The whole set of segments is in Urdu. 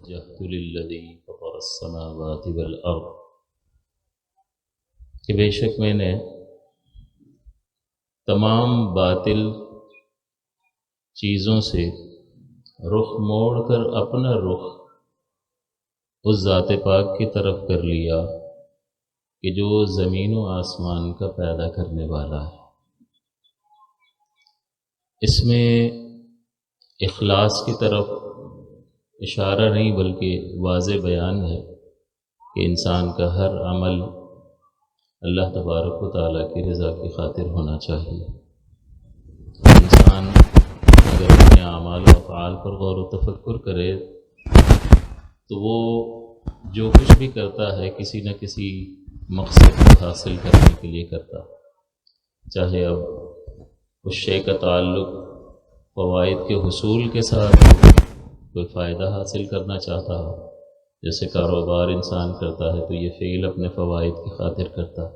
وجهت للذی فطر السماوات والارض کہ بے شک میں نے تمام باطل چیزوں سے رخ موڑ کر اپنا رخ اس ذات پاک کی طرف کر لیا کہ جو زمین و آسمان کا پیدا کرنے والا ہے۔ اس میں اخلاص کی طرف اشارہ نہیں بلکہ واضح بیان ہے کہ انسان کا ہر عمل اللہ تبارک و تعالیٰ کی رضا کی خاطر ہونا چاہیے۔ انسان اگر اپنے اعمال و افعال پر غور و تفکر کرے تو وہ جو کچھ بھی کرتا ہے کسی نہ کسی مقصد کو حاصل کرنے کے لیے کرتا، چاہے اب اس شے کا تعلق فوائد کے حصول کے ساتھ کوئی فائدہ حاصل کرنا چاہتا ہو، جیسے کاروبار انسان کرتا ہے تو یہ فعل اپنے فوائد کی خاطر کرتا ہے،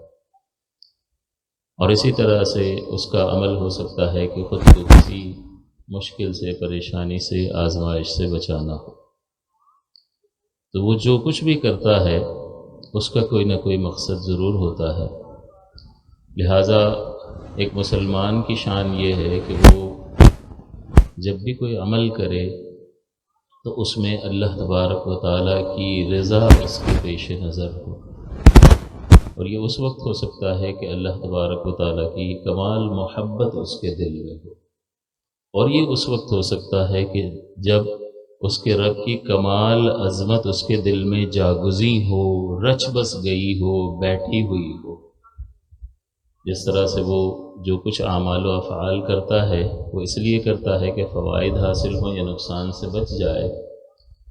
اور اسی طرح سے اس کا عمل ہو سکتا ہے کہ خود کو کسی مشکل سے، پریشانی سے، آزمائش سے بچانا ہو۔ تو وہ جو کچھ بھی کرتا ہے اس کا کوئی نہ کوئی مقصد ضرور ہوتا ہے۔ لہٰذا ایک مسلمان کی شان یہ ہے کہ وہ جب بھی کوئی عمل کرے تو اس میں اللہ تبارک و تعالیٰ کی رضا اس کے پیش نظر ہو، اور یہ اس وقت ہو سکتا ہے کہ اللہ تبارک و تعالیٰ کی کمال محبت اس کے دل میں ہو، اور یہ اس وقت ہو سکتا ہے کہ جب اس کے رب کی کمال عظمت اس کے دل میں جاگزی ہو، رچ بس گئی ہو، بیٹھی ہوئی ہو۔ جس طرح سے وہ جو کچھ اعمال و افعال کرتا ہے وہ اس لیے کرتا ہے کہ فوائد حاصل ہوں یا نقصان سے بچ جائے،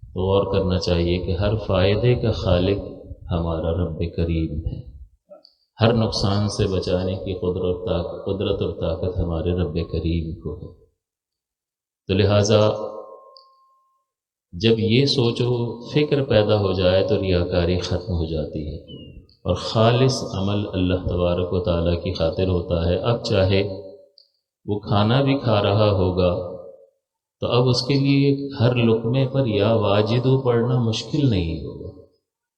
تو غور کرنا چاہیے کہ ہر فائدے کا خالق ہمارا رب کریم ہے، ہر نقصان سے بچانے کی قدرت اور طاقت ہمارے رب کریم کو ہے۔ تو لہٰذا جب یہ سوچ و فکر پیدا ہو جائے تو ریاکاری ختم ہو جاتی ہے، اور خالص عمل اللہ تبارک و تعالیٰ کی خاطر ہوتا ہے۔ اب چاہے وہ کھانا بھی کھا رہا ہوگا تو اب اس کے لیے ہر لقمے پر یا واجدو پڑھنا مشکل نہیں ہوگا،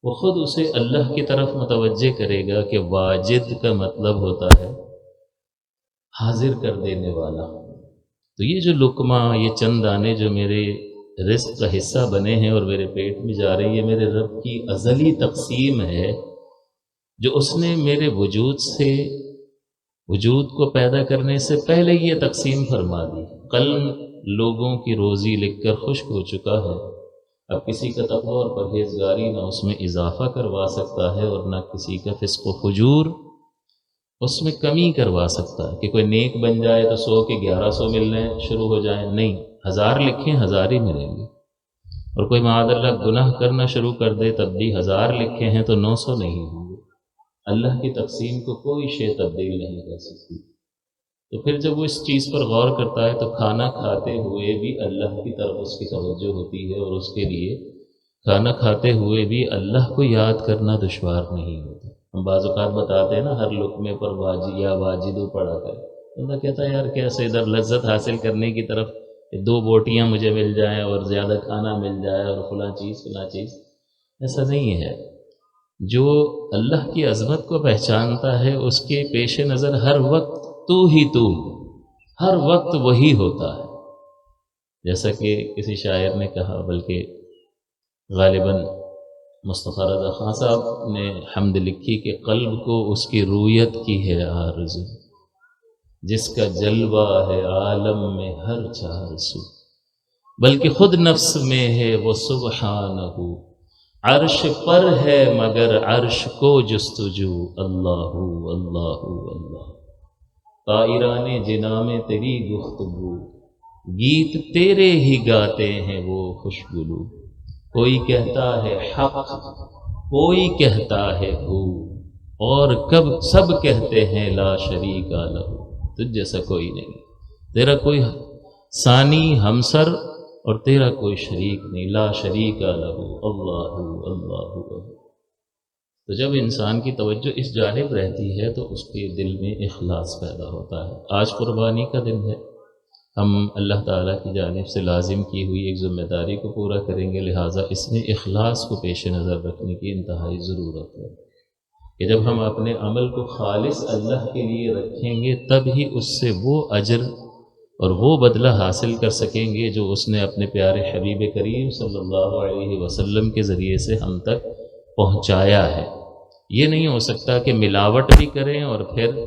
وہ خود اسے اللہ کی طرف متوجہ کرے گا کہ واجد کا مطلب ہوتا ہے حاضر کر دینے والا۔ تو یہ جو لقمہ، یہ چند دانے جو میرے رزق کا حصہ بنے ہیں اور میرے پیٹ میں جا رہی ہے، میرے رب کی ازلی تقسیم ہے جو اس نے میرے وجود کو پیدا کرنے سے پہلے یہ تقسیم فرما دی۔ قلم لوگوں کی روزی لکھ کر خشک ہو چکا ہے، اب کسی کا تقوی اور پرہیزگاری نہ اس میں اضافہ کروا سکتا ہے اور نہ کسی کا فسق و فجور اس میں کمی کروا سکتا ہے کہ کوئی نیک بن جائے تو 100 کے 1100 ملنے شروع ہو جائیں، نہیں، 1000 لکھیں 1000 ہی ملیں گے، اور کوئی معاذ اللہ گناہ کرنا شروع کر دے تب بھی 1000 لکھے ہیں تو 900 نہیں ہوں گے۔ اللہ کی تقسیم کو کوئی شے تبدیل نہیں کر سکتی۔ تو پھر جب وہ اس چیز پر غور کرتا ہے تو کھانا کھاتے ہوئے بھی اللہ کی طرف اس کی توجہ ہوتی ہے، اور اس کے لیے کھانا کھاتے ہوئے بھی اللہ کو یاد کرنا دشوار نہیں ہوتا۔ ہم بعض اوقات بتاتے ہیں نا، ہر لقمے پر واجی یا واجدو پڑا کر، بندہ کہتا ہے یار کیسے ادھر لذت حاصل کرنے کی طرف 2 بوٹیاں مجھے مل جائیں اور زیادہ کھانا مل جائے اور فلاں چیز، ایسا نہیں ہے۔ جو اللہ کی عظمت کو پہچانتا ہے اس کے پیش نظر ہر وقت تو ہی تو، ہر وقت وہی ہوتا ہے۔ جیسا کہ کسی شاعر نے کہا، بلکہ غالباً مصطفیٰ رضا خان صاحب نے حمد لکھی کہ قلب کو اس کی رویت کی ہے آرزو، جس کا جلوہ ہے عالم میں ہر چار سو، بلکہ خود نفس میں ہے وہ سبحانہ، عرش پر ہے مگر عرش کو جستجو، اللہ اللہ اللہ، طائران جنا میں تیری گفتگو، گیت تیرے ہی گاتے ہیں وہ خوشگلو، کوئی کہتا ہے حق کوئی کہتا ہے ہو، اور کب سب کہتے ہیں لا شریک لہ، تجھ جیسا کوئی نہیں، تیرا کوئی ثانی ہمسر اور تیرا کوئی شریک نہیں، لا شریک لہ، اللہ اللہ اللہ۔ تو جب انسان کی توجہ اس جانب رہتی ہے تو اس کے دل میں اخلاص پیدا ہوتا ہے۔ آج قربانی کا دن ہے، ہم اللہ تعالیٰ کی جانب سے لازم کی ہوئی ایک ذمہ داری کو پورا کریں گے، لہٰذا اس میں اخلاص کو پیش نظر رکھنے کی انتہائی ضرورت ہے کہ جب ہم اپنے عمل کو خالص اللہ کے لیے رکھیں گے تب ہی اس سے وہ اجر اور وہ بدلہ حاصل کر سکیں گے جو اس نے اپنے پیارے حبیب کریم صلی اللہ علیہ وسلم کے ذریعے سے ہم تک پہنچایا ہے۔ یہ نہیں ہو سکتا کہ ملاوٹ بھی کریں اور پھر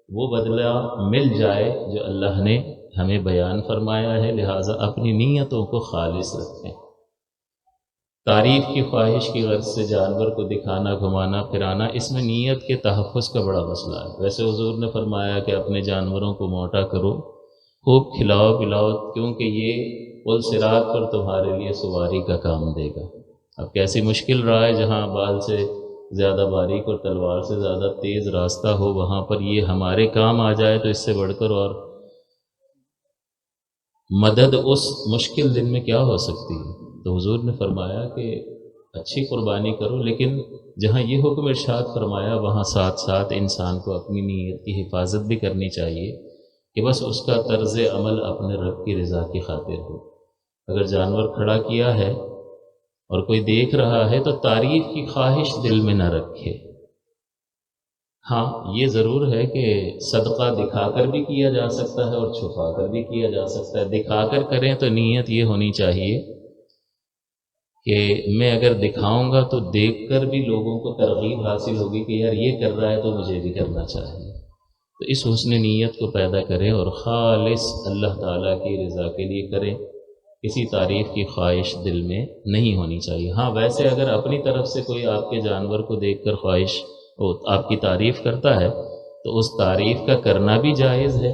وہ بدلہ مل جائے جو اللہ نے ہمیں بیان فرمایا ہے، لہٰذا اپنی نیتوں کو خالص رکھیں۔ تعریف کی خواہش کی غرض سے جانور کو دکھانا، گھمانا پھرانا، اس میں نیت کے تحفظ کا بڑا مسئلہ ہے۔ ویسے حضور نے فرمایا کہ اپنے جانوروں کو موٹا کرو، خوب کھلاؤ پلاؤ، کیونکہ یہ پل صراط پر تمہارے لیے سواری کا کام دے گا۔ اب کیسی مشکل راہ ہے، جہاں بال سے زیادہ باریک اور تلوار سے زیادہ تیز راستہ ہو، وہاں پر یہ ہمارے کام آ جائے تو اس سے بڑھ کر اور مدد اس مشکل دن میں کیا ہو سکتی ہے۔ تو حضور نے فرمایا کہ اچھی قربانی کرو، لیکن جہاں یہ حکم ارشاد فرمایا وہاں ساتھ ساتھ انسان کو اپنی نیت کی حفاظت بھی کرنی چاہیے کہ بس اس کا طرز عمل اپنے رب کی رضا کی خاطر ہو۔ اگر جانور کھڑا کیا ہے اور کوئی دیکھ رہا ہے تو تعریف کی خواہش دل میں نہ رکھے۔ ہاں یہ ضرور ہے کہ صدقہ دکھا کر بھی کیا جا سکتا ہے اور چھپا کر بھی کیا جا سکتا ہے۔ دکھا کر کریں تو نیت یہ ہونی چاہیے کہ میں اگر دکھاؤں گا تو دیکھ کر بھی لوگوں کو ترغیب حاصل ہوگی کہ یار یہ کر رہا ہے تو مجھے بھی کرنا چاہیے۔ تو اس حسن نیت کو پیدا کریں اور خالص اللہ تعالیٰ کی رضا کے لیے کریں، کسی تعریف کی خواہش دل میں نہیں ہونی چاہیے۔ ہاں ویسے اگر اپنی طرف سے کوئی آپ کے جانور کو دیکھ کر خواہش آپ کی تعریف کرتا ہے تو اس تعریف کا کرنا بھی جائز ہے،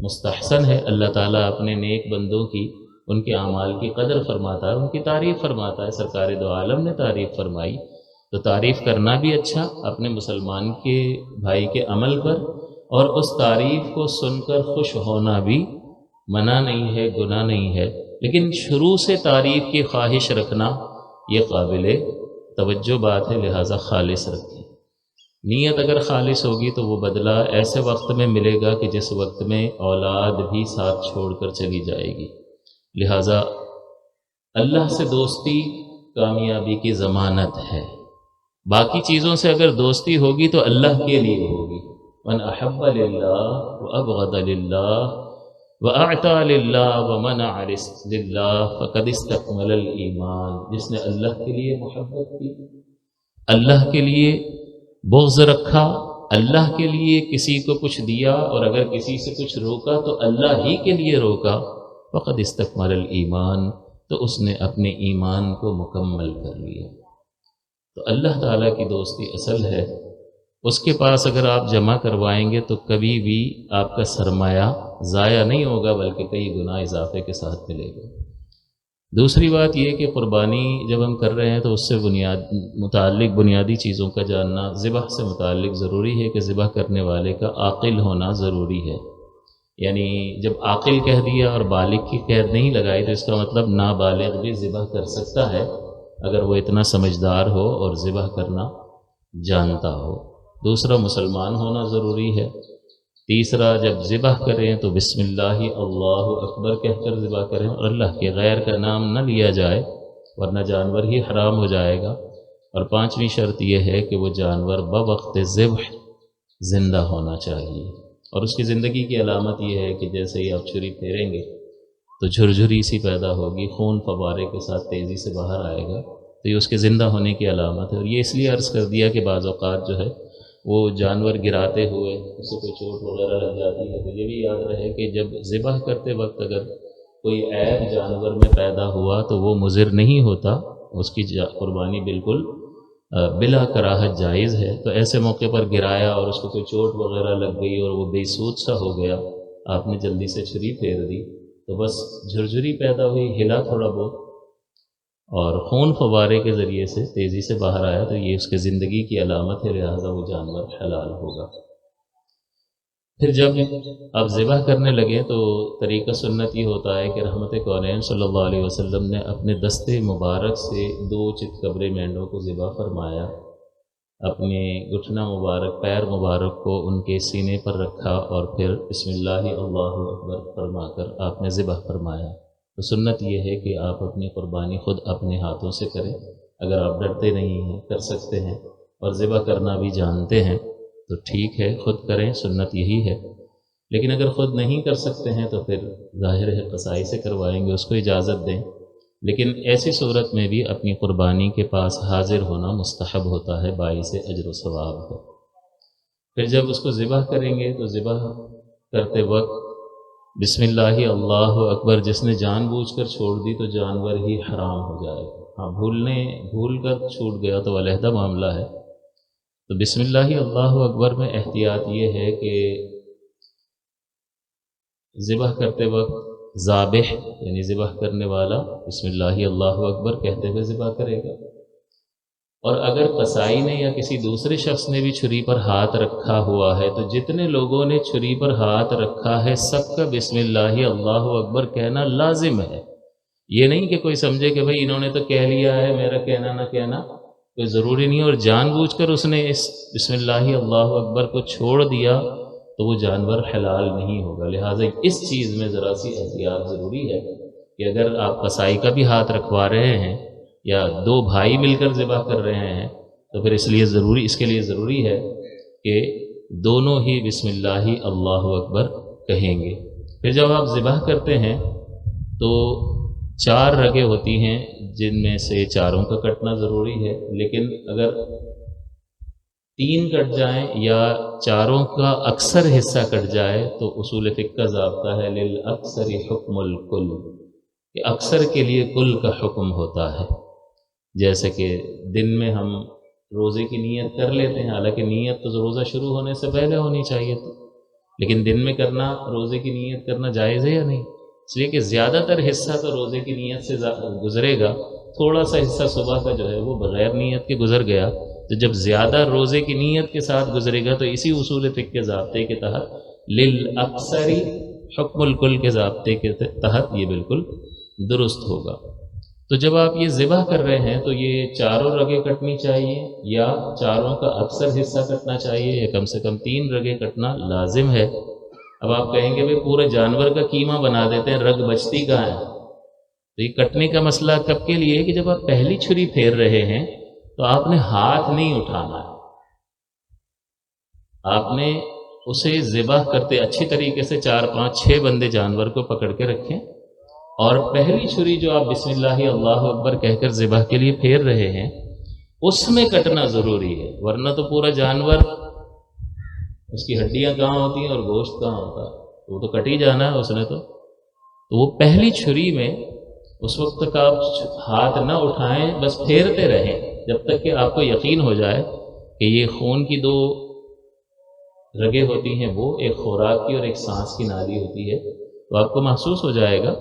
مستحسن ہے۔ اللہ تعالیٰ اپنے نیک بندوں کی، ان کے اعمال کی قدر فرماتا ہے، ان کی تعریف فرماتا ہے۔ سرکار دو عالم نے تعریف فرمائی تو تعریف کرنا بھی اچھا اپنے مسلمان کے بھائی کے عمل پر، اور اس تعریف کو سن کر خوش ہونا بھی منع نہیں ہے، گناہ نہیں ہے، لیکن شروع سے تعریف کی خواہش رکھنا یہ قابل توجہ بات ہے، لہٰذا خالص رکھیں۔ نیت اگر خالص ہوگی تو وہ بدلہ ایسے وقت میں ملے گا کہ جس وقت میں اولاد بھی ساتھ چھوڑ کر چلی جائے گی۔ لہٰذا اللہ سے دوستی کامیابی کی ضمانت ہے۔ باقی چیزوں سے اگر دوستی ہوگی تو اللہ کے لیے ہوگی۔ من احب للہ وابغض للہ واعطى للہ ومنع للہ فقد استکمل الایمان۔ جس نے اللہ کے لیے محبت کی، اللہ کے لیے بغض رکھا، اللہ کے لیے کسی کو کچھ دیا اور اگر کسی سے کچھ روکا تو اللہ ہی کے لیے روکا، فقد استکمل الایمان، تو اس نے اپنے ایمان کو مکمل کر لیا۔ تو اللہ تعالیٰ کی دوستی اصل ہے، اس کے پاس اگر آپ جمع کروائیں گے تو کبھی بھی آپ کا سرمایہ ضائع نہیں ہوگا بلکہ کئی گنا اضافے کے ساتھ ملے گا۔ دوسری بات یہ کہ قربانی جب ہم کر رہے ہیں تو اس سے متعلق بنیادی چیزوں کا جاننا، ذبح سے متعلق ضروری ہے کہ ذبح کرنے والے کا عاقل ہونا ضروری ہے۔ یعنی جب عاقل کہہ دیا اور بالغ کی قید نہیں لگائی تو اس کا مطلب نابالغ بھی ذبح کر سکتا ہے اگر وہ اتنا سمجھدار ہو اور ذبح کرنا جانتا ہو۔ دوسرا مسلمان ہونا ضروری ہے۔ تیسرا جب ذبح کریں تو بسم اللہ اللہ اکبر کہہ کر ذبح کریں اور اللہ کے غیر کا نام نہ لیا جائے ورنہ جانور ہی حرام ہو جائے گا۔ اور پانچویں شرط یہ ہے کہ وہ جانور بوقت ذبح زندہ ہونا چاہیے، اور اس کی زندگی کی علامت یہ ہے کہ جیسے ہی آپ چھری پھیریں گے تو جھرجھری سی پیدا ہوگی، خون فوارے کے ساتھ تیزی سے باہر آئے گا، تو یہ اس کے زندہ ہونے کی علامت ہے۔ اور یہ اس لیے عرض کر دیا کہ بعض اوقات جو ہے وہ جانور گراتے ہوئے اس سے کوئی چوٹ وغیرہ لگ جاتی ہے، تو یہ بھی یاد رہے کہ جب ذبح کرتے وقت اگر کوئی عیب جانور میں پیدا ہوا تو وہ مضر نہیں ہوتا، اس کی قربانی بالکل بلا کراہت جائز ہے۔ تو ایسے موقع پر گرایا اور اس کو کوئی چوٹ وغیرہ لگ گئی اور وہ بے سود سا ہو گیا، آپ نے جلدی سے چھری پھیر دی تو بس جھرجھری پیدا ہوئی، ہلا تھوڑا بہت اور خون فوارے کے ذریعے سے تیزی سے باہر آیا، تو یہ اس کے زندگی کی علامت ہے، لہٰذا وہ جانور حلال ہوگا۔ پھر جب آپ ذبح کرنے لگے تو طریقہ سنت یہ ہوتا ہے کہ رحمت کونین صلی اللہ علیہ وسلم نے اپنے دستے مبارک سے 2 چتکبرے مینڈوں کو ذبح فرمایا۔ اپنے گھٹنا مبارک پیر مبارک کو ان کے سینے پر رکھا اور پھر بسم اللہ اللہ اکبر فرما کر آپ نے ذبح فرمایا۔ تو سنت یہ ہے کہ آپ اپنی قربانی خود اپنے ہاتھوں سے کریں، اگر آپ ڈرتے نہیں ہیں کر سکتے ہیں اور ذبح کرنا بھی جانتے ہیں تو ٹھیک ہے خود کریں، سنت یہی ہے۔ لیکن اگر خود نہیں کر سکتے ہیں تو پھر ظاہر ہے قصائی سے کروائیں گے، اس کو اجازت دیں، لیکن ایسی صورت میں بھی اپنی قربانی کے پاس حاضر ہونا مستحب ہوتا ہے، باعث اجر و ثواب ہے۔ پھر جب اس کو ذبح کریں گے تو ذبح کرتے وقت بسم اللہ اللہ اکبر جس نے جان بوجھ کر چھوڑ دی تو جانور ہی حرام ہو جائے گا، ہاں بھول کر چھوٹ گیا تو علیحدہ معاملہ ہے۔ تو بسم اللہ اللہ اکبر میں احتیاط یہ ہے کہ ذبح کرتے وقت ذابح یعنی ذبح کرنے والا بسم اللہ اللہ اکبر کہتے ہوئے ذبح کرے گا، اور اگر قصائی نے یا کسی دوسرے شخص نے بھی چھری پر ہاتھ رکھا ہوا ہے تو جتنے لوگوں نے چھری پر ہاتھ رکھا ہے سب کا بسم اللہ اللہ اکبر کہنا لازم ہے۔ یہ نہیں کہ کوئی سمجھے کہ بھئی انہوں نے تو کہہ لیا ہے میرا کہنا نہ کہنا کوئی ضروری نہیں، اور جان بوجھ کر اس نے اس بسم اللہ اللہ اکبر کو چھوڑ دیا تو وہ جانور حلال نہیں ہوگا۔ لہٰذا اس چیز میں ذرا سی احتیاط ضروری ہے کہ اگر آپ قصائی کا بھی ہاتھ رکھوا رہے ہیں یا دو بھائی مل کر ذبح کر رہے ہیں تو پھر اس کے لیے ضروری ہے کہ دونوں ہی بسم اللہ اللہ اکبر کہیں گے۔ پھر جب آپ ذبح کرتے ہیں تو 4 رگیں ہوتی ہیں جن میں سے چاروں کا کٹنا ضروری ہے، لیکن اگر 3 کٹ جائیں یا چاروں کا اکثر حصہ کٹ جائے تو اصول فقہ کا ضابطہ ہے للاکثر حکم الکل، کہ اکثر کے لیے کل کا حکم ہوتا ہے۔ جیسے کہ دن میں ہم روزے کی نیت کر لیتے ہیں، حالانکہ نیت تو روزہ شروع ہونے سے پہلے ہونی چاہیے تھی، لیکن دن میں کرنا روزے کی نیت کرنا جائز ہے یا نہیں؟ اس لیے کہ زیادہ تر حصہ تو روزے کی نیت سے گزرے گا، تھوڑا سا حصہ صبح کا جو ہے وہ بغیر نیت کے گزر گیا، تو جب زیادہ روزے کی نیت کے ساتھ گزرے گا تو اسی اصول فقہ کے ضابطے کے تحت للاکثر حکم الکل کے ضابطے کے تحت یہ بالکل درست ہوگا۔ تو جب آپ یہ ذبح کر رہے ہیں تو یہ چاروں رگیں کٹنی چاہیے یا چاروں کا اکثر حصہ کٹنا چاہیے یا کم سے کم 3 رگیں کٹنا لازم ہے۔ اب آپ کہیں گے بھئی پورے جانور کا قیمہ بنا دیتے ہیں، رگ بچتی کہاں ہے؟ تو یہ کٹنے کا مسئلہ کب کے لیے ہے کہ جب آپ پہلی چھری پھیر رہے ہیں تو آپ نے ہاتھ نہیں اٹھانا ہے، آپ نے اسے ذبح کرتے اچھی طریقے سے 4 5 6 بندے جانور کو پکڑ کے رکھیں، اور پہلی چھری جو آپ بسم اللہ اللہ اکبر کہہ کر ذبح کے لیے پھیر رہے ہیں اس میں کٹنا ضروری ہے، ورنہ تو پورا جانور اس کی ہڈیاں کہاں ہوتی ہیں اور گوشت کہاں ہوتا ہے، وہ تو کٹ ہی جانا ہے اس نے تو وہ پہلی چھری میں اس وقت تک آپ ہاتھ نہ اٹھائیں، بس پھیرتے رہیں جب تک کہ آپ کو یقین ہو جائے کہ یہ خون کی 2 رگیں ہوتی ہیں، وہ ایک خوراک کی اور ایک سانس کی نالی ہوتی ہے، تو آپ کو محسوس ہو جائے گا۔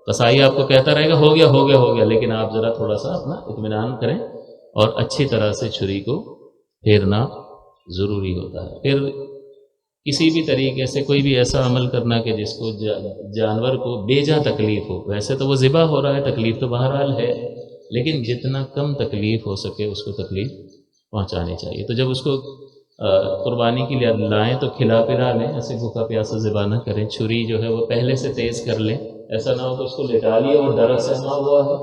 قصائی آپ کو کہتا رہے گا ہو گیا ہو گیا ہو گیا، لیکن آپ ذرا تھوڑا سا اپنا اطمینان کریں اور اچھی طرح سے چھری کو پھیرنا ضروری ہوتا ہے۔ پھر کسی بھی طریقے سے کوئی بھی ایسا عمل کرنا کہ جس کو جانور کو بے جا تکلیف ہو، ویسے تو وہ ذبح ہو رہا ہے، تکلیف تو بہرحال ہے، لیکن جتنا کم تکلیف ہو سکے اس کو تکلیف پہنچانی چاہیے۔ تو جب اس کو قربانی کے لیے لائیں تو کھلا پلا لیں، ایسے بھوکا پیاسا ذبح نہ کریں، چھری جو ہے وہ پہلے سے تیز کر لیں، ایسا نہ ہو کہ اس کو لٹا لیا اور ڈر سہما ہوا ہے،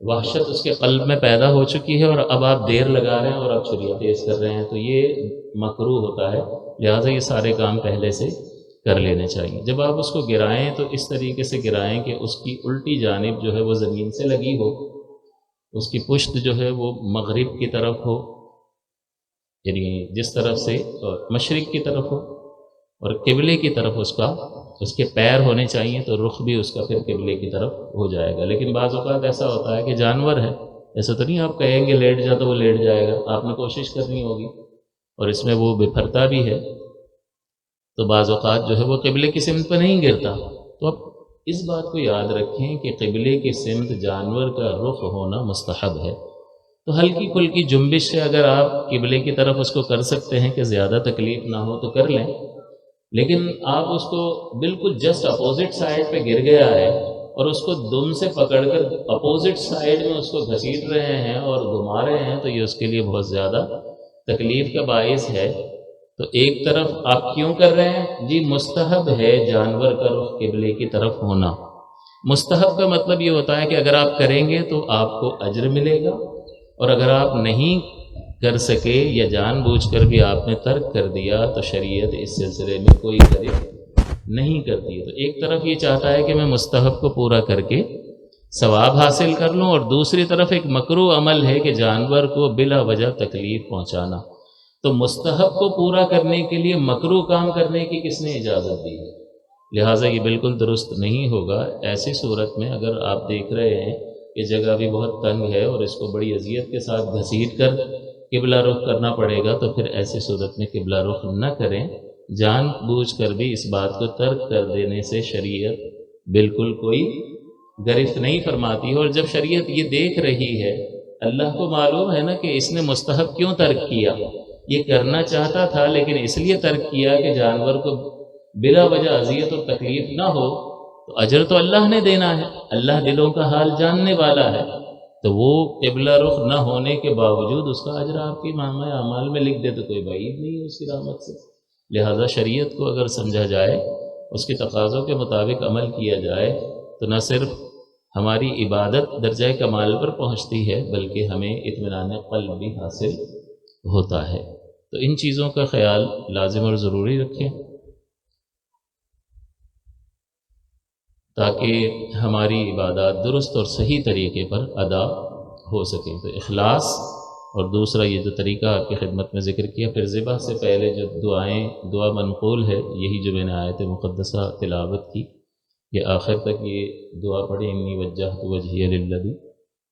وحشت اس کے قلب میں پیدا ہو چکی ہے اور اب آپ دیر لگا رہے ہیں اور اب چھریاں تیز کر رہے ہیں، تو یہ مکروہ ہوتا ہے، لہٰذا یہ سارے کام پہلے سے کر لینے چاہیے۔ جب آپ اس کو گرائیں تو اس طریقے سے گرائیں کہ اس کی الٹی جانب جو ہے وہ زمین سے لگی ہو، اس کی پشت جو ہے وہ مغرب کی طرف ہو، یعنی جس طرف سے مشرق کی طرف ہو، اور قبلے کی طرف اس کے پیر ہونے چاہیے، تو رخ بھی اس کا پھر قبلے کی طرف ہو جائے گا۔ لیکن بعض اوقات ایسا ہوتا ہے کہ جانور ہے، ایسا تو نہیں آپ کہیں گے لیٹ جا تو وہ لیٹ جائے گا، آپ نے کوشش کرنی ہوگی، اور اس میں وہ بپھرتا بھی ہے، تو بعض اوقات جو ہے وہ قبلے کی سمت پہ نہیں گرتا۔ تو اب اس بات کو یاد رکھیں کہ قبلے کی سمت جانور کا رخ ہونا مستحب ہے، تو ہلکی پھلکی جنبش سے اگر آپ قبلے کی طرف اس کو کر سکتے ہیں کہ زیادہ تکلیف نہ ہو تو کر لیں، لیکن آپ اس کو بالکل جسٹ اپوزٹ سائڈ پہ گر گیا ہے اور اس کو دم سے پکڑ کر اپوزٹ سائڈ میں اس کو گھسیٹ رہے ہیں اور گھما رہے ہیں، تو یہ اس کے لیے بہت زیادہ تکلیف کا باعث ہے، تو ایک طرف آپ کیوں کر رہے ہیں؟ جی مستحب ہے جانور کا رخ قبلے کی طرف ہونا۔ مستحب کا مطلب یہ ہوتا ہے کہ اگر آپ کریں گے تو آپ کو اجر ملے گا، اور اگر آپ نہیں کر سکے یا جان بوجھ کر بھی آپ نے ترک کر دیا تو شریعت اس سلسلے میں کوئی گرفت نہیں کرتی ہے۔ تو ایک طرف یہ چاہتا ہے کہ میں مستحب کو پورا کر کے ثواب حاصل کر لوں، اور دوسری طرف ایک مکروہ عمل ہے کہ جانور کو بلا وجہ تکلیف پہنچانا۔ تو مستحب کو پورا کرنے کے لیے مکروہ کام کرنے کی کس نے اجازت دی ہے؟ لہٰذا یہ بالکل درست نہیں ہوگا۔ ایسی صورت میں اگر آپ دیکھ رہے ہیں کہ جگہ بھی بہت تنگ ہے اور اس کو بڑی اذیت کے ساتھ گھسیٹ کر قبلہ رخ کرنا پڑے گا، تو پھر ایسی صورت میں قبلہ رخ نہ کریں۔ جان بوجھ کر بھی اس بات کو ترک کر دینے سے شریعت بالکل کوئی گرفت نہیں فرماتی ہے۔ اور جب شریعت یہ دیکھ رہی ہے، اللہ کو معلوم ہے نا کہ اس نے مستحب کیوں ترک کیا، یہ کرنا چاہتا تھا لیکن اس لیے ترک کیا کہ جانور کو بلا وجہ اذیت اور تکلیف نہ ہو، تو اجر تو اللہ نے دینا ہے، اللہ دلوں کا حال جاننے والا ہے، تو وہ قبلہ رخ نہ ہونے کے باوجود اس کا اجر آپ کی نامہ اعمال میں لکھ دے تو کوئی بعید نہیں ہے اس کی رحمت سے۔ لہٰذا شریعت کو اگر سمجھا جائے، اس کے تقاضوں کے مطابق عمل کیا جائے، تو نہ صرف ہماری عبادت درجہ کمال پر پہنچتی ہے بلکہ ہمیں اطمینان قلب بھی حاصل ہوتا ہے۔ تو ان چیزوں کا خیال لازم اور ضروری رکھیں تاکہ ہماری عبادات درست اور صحیح طریقے پر ادا ہو سکیں۔ تو اخلاص، اور دوسرا یہ جو طریقہ آپ کی خدمت میں ذکر کیا، پھر ذبح سے پہلے جو دعا منقول ہے، یہی جو میں نے آیت مقدسہ تلاوت کی، یہ آخر تک یہ دعا پڑھی، انی وجہت وجہی للذی،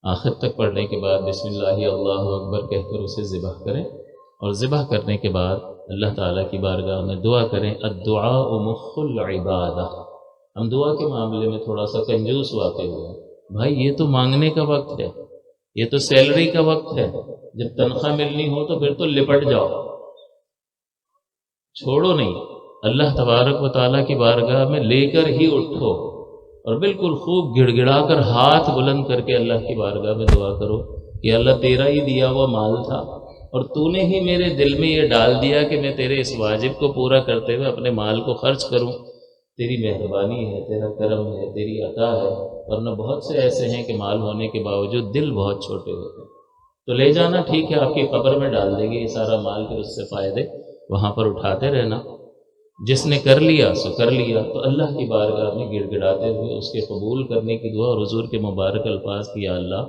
آخر تک پڑھنے کے بعد بسم اللہ اللہ اکبر کہہ کر اسے ذبح کریں، اور ذبح کرنے کے بعد اللہ تعالیٰ کی بارگاہ میں دعا کریں۔ الدعاء مخ العبادہ۔ ہم دعا کے معاملے میں تھوڑا سا کنجوس واقع ہوئے، بھائی یہ تو مانگنے کا وقت ہے، یہ تو سیلری کا وقت ہے، جب تنخواہ ملنی ہو تو پھر تو لپٹ جاؤ، چھوڑو نہیں، اللہ تبارک و تعالیٰ کی بارگاہ میں لے کر ہی اٹھو، اور بالکل خوب گڑ گڑا کر ہاتھ بلند کر کے اللہ کی بارگاہ میں دعا کرو کہ اللہ تیرا ہی دیا ہوا مال تھا، اور تو نے ہی میرے دل میں یہ ڈال دیا کہ میں تیرے اس واجب کو پورا کرتے ہوئے اپنے مال کو خرچ کروں۔ تیری مہربانی ہے، تیرا کرم ہے، تیری عطا ہے، ورنہ بہت سے ایسے ہیں کہ مال ہونے کے باوجود دل بہت چھوٹے ہوتے ہیں۔ تو لے جانا ٹھیک ہے، آپ کی قبر میں ڈال دیں گے یہ سارا مال، پھر اس سے فائدے وہاں پر اٹھاتے رہنا۔ جس نے کر لیا سو کر لیا، تو اللہ کی بارگاہ میں گڑ گڑاتے ہوئے اس کے قبول کرنے کی دعا، اور حضور کے مبارک الفاظ کی، یا اللہ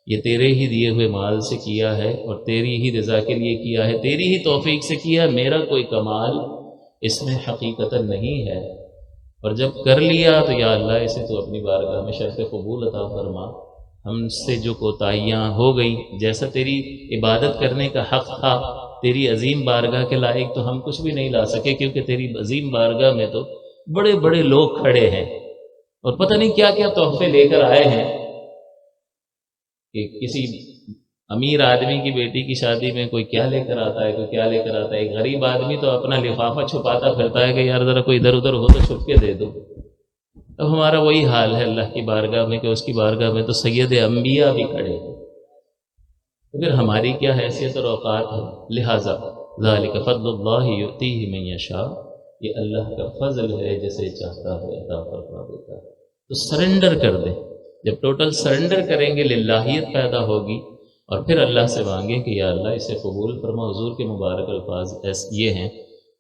یہ تیرے ہی دیے ہوئے مال سے کیا ہے اور تیری ہی رضا کے لیے کیا ہے، تیری ہی توفیق سے کیا، میرا کوئی کمال اس میں حقیقتاً نہیں ہے، اور جب کر لیا تو یا اللہ اسے تو اپنی بارگاہ میں شرف قبول عطا فرما۔ ہم سے جو کوتاہیاں ہو گئی، جیسا تیری عبادت کرنے کا حق تھا تیری عظیم بارگاہ کے لائق، تو ہم کچھ بھی نہیں لا سکے، کیونکہ تیری عظیم بارگاہ میں تو بڑے بڑے لوگ کھڑے ہیں اور پتہ نہیں کیا کیا تحفے لے کر آئے ہیں، کہ کسی امیر آدمی کی بیٹی کی شادی میں کوئی کیا لے کر آتا ہے، کوئی کیا لے کر آتا ہے، ایک غریب آدمی تو اپنا لفافہ چھپاتا پھرتا ہے کہ یار ذرا کوئی ادھر ادھر ہو تو چھپ کے دے دو۔ اب ہمارا وہی حال ہے اللہ کی بارگاہ میں کہ اس کی بارگاہ میں تو سید انبیاء بھی کھڑے ہیں، تو پھر ہماری کیا حیثیت اور اوقات ہے۔ لہٰذا ذالک فضل اللہ یؤتیہ من یشاء، یہ اللہ کا فضل ہے، جسے چاہتا ہے عطا فرما دیتا ہے۔ تو سرنڈر کر دیں، جب ٹوٹل سرنڈر کریں گے للہیت پیدا ہوگی، اور پھر اللہ سے مانگیں کہ یا اللہ اسے قبول فرما۔ حضور کے مبارک الفاظ یہ ہیں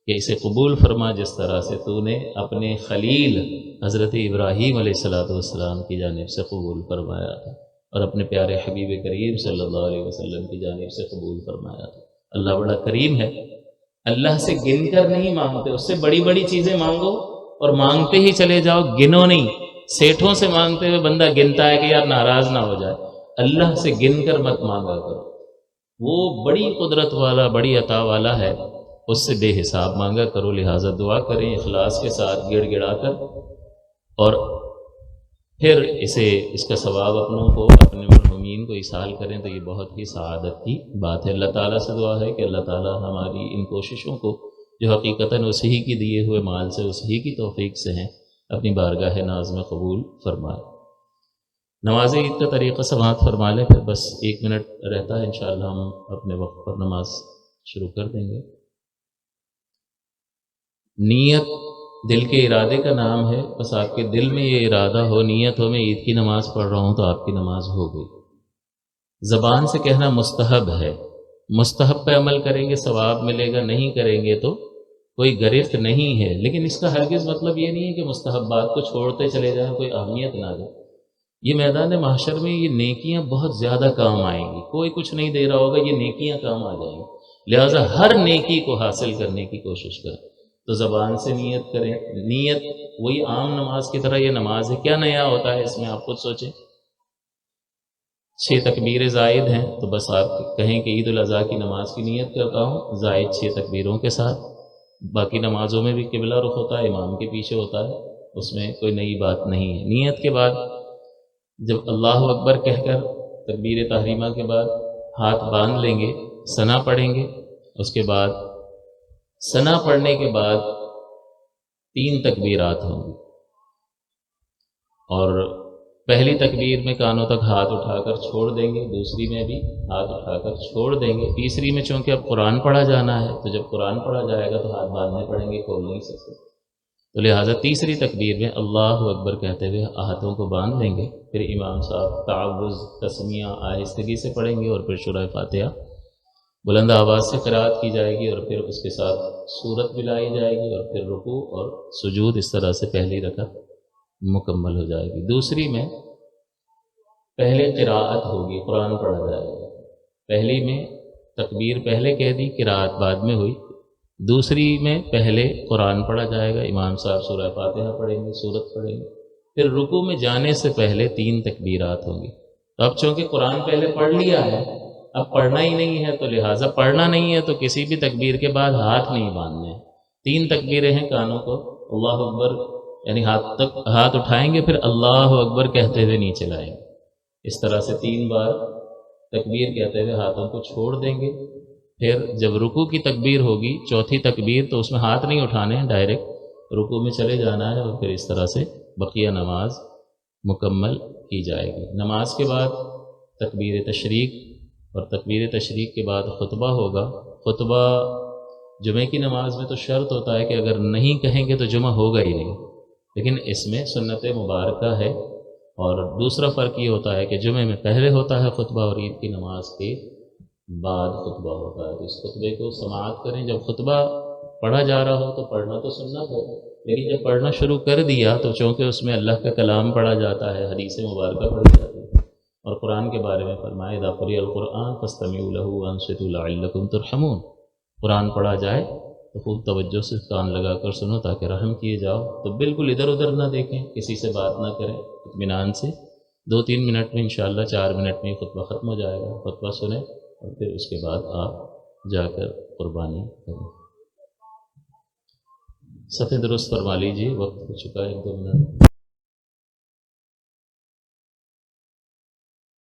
کہ اسے قبول فرما جس طرح سے تو نے اپنے خلیل حضرت ابراہیم علیہ السلام کی جانب سے قبول فرمایا تھا، اور اپنے پیارے حبیب کریم صلی اللہ علیہ وسلم کی جانب سے قبول فرمایا تھا۔ اللہ بڑا کریم ہے، اللہ سے گن کر نہیں مانگتے، اس سے بڑی بڑی چیزیں مانگو اور مانگتے ہی چلے جاؤ، گنو نہیں۔ سیٹھوں سے مانگتے ہوئے بندہ گنتا ہے کہ یار ناراض نہ ہو جائے، اللہ سے گن کر مت مانگا کرو، وہ بڑی قدرت والا، بڑی عطا والا ہے، اس سے بے حساب مانگا کرو۔ لہٰذا دعا کریں اخلاص کے ساتھ گڑ گڑا کر، اور پھر اس کا ثواب اپنوں کو، اپنے مرحومین کو ایصال کریں، تو یہ بہت ہی سعادت کی بات ہے۔ اللہ تعالیٰ سے دعا ہے کہ اللہ تعالیٰ ہماری ان کوششوں کو، جو حقیقتاً اسی کی دیے ہوئے مال سے، اسی کی توفیق سے ہیں، اپنی بارگاہ ناز میں قبول فرمائے۔ نماز عید کا طریقہ سماعت فرما لیں، پھر بس 1 منٹ رہتا ہے، انشاءاللہ ہم اپنے وقت پر نماز شروع کر دیں گے۔ نیت دل کے ارادے کا نام ہے، بس آپ کے دل میں یہ ارادہ ہو، نیت ہو میں عید کی نماز پڑھ رہا ہوں، تو آپ کی نماز ہو گئی۔ زبان سے کہنا مستحب ہے، مستحب پہ عمل کریں گے ثواب ملے گا، نہیں کریں گے تو کوئی گرفت نہیں ہے، لیکن اس کا ہرگز مطلب یہ نہیں ہے کہ مستحبات کو چھوڑتے چلے جائیں، کوئی اہمیت نہ دیں۔ یہ میدان محشر میں یہ نیکیاں بہت زیادہ کام آئیں گی، کوئی کچھ نہیں دے رہا ہوگا، یہ نیکیاں کام آ جائیں گی، لہٰذا ہر نیکی کو حاصل کرنے کی کوشش کریں۔ تو زبان سے نیت کریں، نیت وہی عام نماز کی طرح یہ نماز ہے، کیا نیا ہوتا ہے اس میں آپ خود سوچیں۔ 6 تکبیر زائد ہیں، تو بس آپ کہیں کہ عید الاضحیٰ کی نماز کی نیت کرتا ہوں زائد 6 تکبیروں کے ساتھ۔ باقی نمازوں میں بھی قبلہ رخ ہوتا ہے، امام کے پیچھے ہوتا ہے، اس میں کوئی نئی بات نہیں ہے۔ نیت کے بعد جب اللہ اکبر کہہ کر تکبیر تحریمہ کے بعد ہاتھ باندھ لیں گے، ثنا پڑھیں گے، اس کے بعد ثنا پڑھنے کے بعد 3 تکبیرات ہوں گی، اور پہلی تکبیر میں کانوں تک ہاتھ اٹھا کر چھوڑ دیں گے، دوسری میں بھی ہاتھ اٹھا کر چھوڑ دیں گے، تیسری میں چونکہ اب قرآن پڑھا جانا ہے تو جب قرآن پڑھا جائے گا تو ہاتھ باندھنے پڑیں گے، کھول نہیں سکتے، تو لہٰذا تیسری تکبیر میں اللہ اکبر کہتے ہوئے ہاتھوں کو باندھ لیں گے، پھر امام صاحب تعوذ تسمیہ آہستگی سے پڑھیں گے، اور پھر سورہ فاتحہ بلند آواز سے قرأت کی جائے گی، اور پھر اس کے ساتھ سورت بھی لائی جائے گی، اور پھر رکوع اور سجود، اس طرح سے پہلی رکعت مکمل ہو جائے گی۔ دوسری میں پہلے قراءت ہوگی، قرآن پڑھا جائے گا، پہلی میں تکبیر پہلے کہہ دی، قراءت بعد میں ہوئی، دوسری میں پہلے قرآن پڑھا جائے گا، امام صاحب سورہ فاتحہ پڑھیں گے، سورت پڑھیں گے، پھر رکوع میں جانے سے پہلے 3 تکبیرات ہوں گی۔ تو اب چونکہ قرآن پہلے پڑھ لیا ہے، اب پڑھنا ہی نہیں ہے، تو لہٰذا پڑھنا نہیں ہے تو کسی بھی تکبیر کے بعد ہاتھ نہیں باندھنے ہیں۔ 3 تکبیریں ہیں، کانوں کو اللہ اکبر یعنی ہاتھ اٹھائیں گے، پھر اللہ اکبر کہتے ہوئے نیچے لائیں گے، اس طرح سے 3 بار تکبیر کہتے ہوئے ہاتھوں کو چھوڑ دیں گے۔ پھر جب رکوع کی تکبیر ہوگی، چوتھی تکبیر، تو اس میں ہاتھ نہیں اٹھانے ہیں، ڈائریکٹ رکوع میں چلے جانا ہے، اور پھر اس طرح سے بقیہ نماز مکمل کی جائے گی۔ نماز کے بعد تکبیر تشریق، اور تکبیر تشریق کے بعد خطبہ ہوگا۔ خطبہ جمعہ کی نماز میں تو شرط ہوتا ہے کہ اگر نہیں کہیں گے تو جمعہ ہوگا ہی نہیں، لیکن اس میں سنت مبارکہ ہے، اور دوسرا فرق یہ ہوتا ہے کہ جمعہ میں پہلے ہوتا ہے خطبہ، اور عید کی نماز کے بعد خطبہ ہوتا ہے، تو اس خطبے کو سماعت کریں۔ جب خطبہ پڑھا جا رہا ہو تو پڑھنا تو سنت ہے، لیکن جب پڑھنا شروع کر دیا تو چونکہ اس میں اللہ کا کلام پڑھا جاتا ہے، حدیث مبارکہ پڑھی جاتی ہے، اور قرآن کے بارے میں فرمایا اذا قرئ القرآن فاستمعوا له وانصتوا لعلکم ترحمون، قرآن پڑھا جائے تو خوب توجہ سے کان لگا کر سنو تاکہ رحم کیے جاؤ، تو بالکل ادھر ادھر نہ دیکھیں، کسی سے بات نہ کریں، اطمینان سے 2-3 منٹ میں انشاءاللہ 4 منٹ میں خطبہ ختم ہو جائے گا، خطبہ سنیں اور پھر اس کے بعد آپ جا کر قربانی کریں۔ صفحہ درست فرما لیجیے، وقت ہو چکا ہے 1-2 منٹ۔